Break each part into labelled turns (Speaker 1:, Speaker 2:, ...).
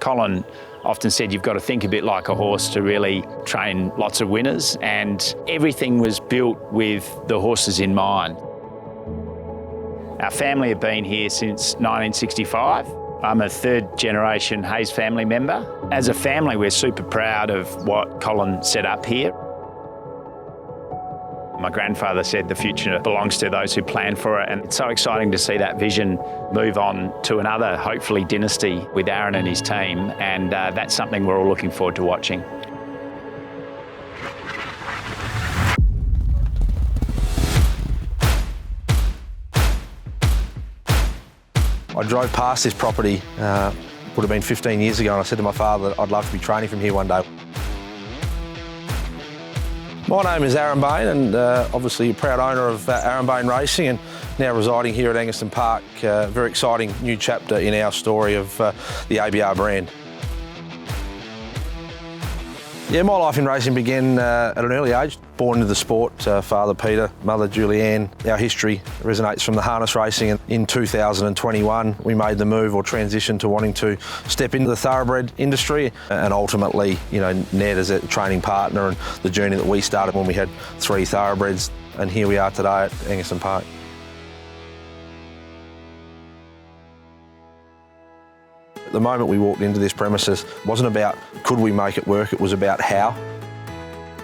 Speaker 1: Colin often said you've got to think a bit like a horse to really train lots of winners, and everything was built with the horses in mind. Our family have been here since 1965. I'm a third generation Hayes family member. As a family, we're super proud of what Colin set up here. My grandfather said the future belongs to those who plan for it, and it's so exciting to see that vision move on to another, hopefully, dynasty with Aaron and his team, and that's something we're all looking forward to watching.
Speaker 2: I drove past this property, would have been 15 years ago, and I said to my father that I'd love to be training from here one day. My name is Aaron Bain, and obviously a proud owner of Aaron Bain Racing, and now residing here at Angaston Park. Very exciting new chapter in our story of the ABR brand. Yeah, my life in racing began at an early age. Born into the sport, father Peter, mother Julianne. Our history resonates from the harness racing, and in 2021 we made the move or transition to wanting to step into the thoroughbred industry, and ultimately, you know, Ned as a training partner and the journey that we started when we had 3 thoroughbreds, and here we are today at Angaston Park. The moment we walked into this premises wasn't about could we make it work, it was about how.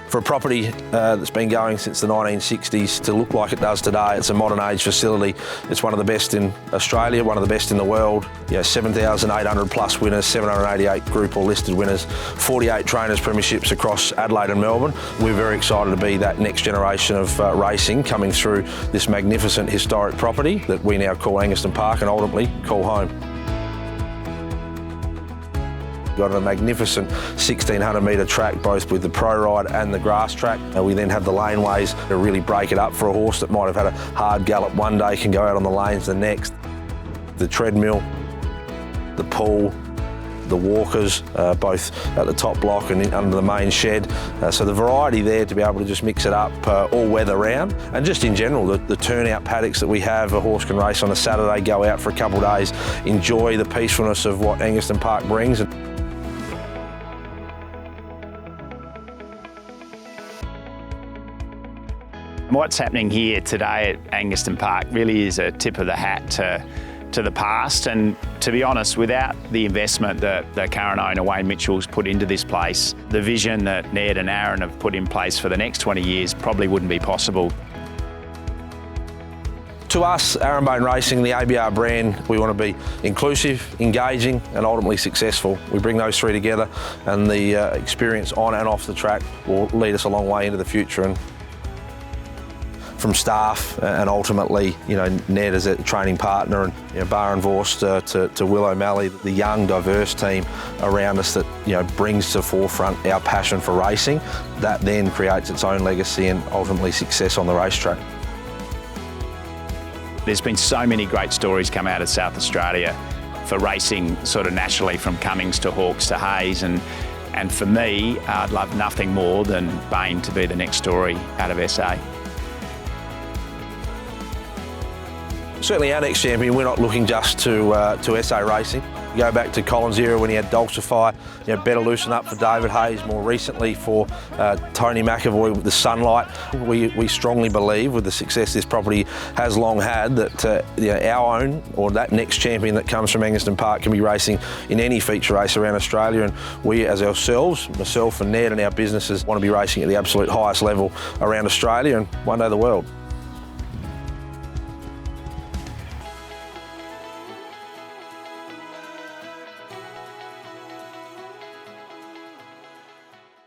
Speaker 2: For a property that's been going since the 1960s to look like it does today, it's a modern age facility. It's one of the best in Australia, one of the best in the world. You know, 7,800 plus winners, 788 group or listed winners, 48 trainers premierships across Adelaide and Melbourne. We're very excited to be that next generation of racing coming through this magnificent historic property that we now call Angaston Park and ultimately call home. Got a magnificent 1,600 metre track, both with the pro ride and the grass track. We then have the laneways to really break it up for a horse that might have had a hard gallop one day, can go out on the lanes the next. The treadmill, the pool, the walkers, both at the top block and under the main shed. So the variety there to be able to just mix it up all weather round. And just in general, the turnout paddocks that we have, a horse can race on a Saturday, go out for a couple of days, enjoy the peacefulness of what Angaston Park brings.
Speaker 1: What's happening here today at Angaston Park really is a tip of the hat to the past, and to be honest, without the investment that the current owner Wayne Mitchell's put into this place, the vision that Ned and Aaron have put in place for the next 20 years probably wouldn't be possible.
Speaker 2: To us, Aaron Bain Racing, the ABR brand, we want to be inclusive, engaging and ultimately successful. We bring those 3 together, and the experience on and off the track will lead us a long way into the future. And from staff and ultimately, you know, Ned as a training partner, and you know, Bar and Vorst to Will O'Malley, the young, diverse team around us that, you know, brings to the forefront our passion for racing. That then creates its own legacy and ultimately success on the racetrack.
Speaker 1: There's been so many great stories come out of South Australia for racing sort of naturally, from Cummings to Hawkes to Hayes, and for me, I'd love nothing more than Bain to be the next story out of SA.
Speaker 2: Certainly our next champion, we're not looking just to SA Racing. You go back to Colin's era when he had Dulcify, you know, Better Loosen Up for David Hayes, more recently for Tony McAvoy with the Sunlight. We strongly believe with the success this property has long had that you know, our own or that next champion that comes from Angaston Park can be racing in any feature race around Australia, and we as ourselves, myself and Ned and our businesses, want to be racing at the absolute highest level around Australia and one day the world.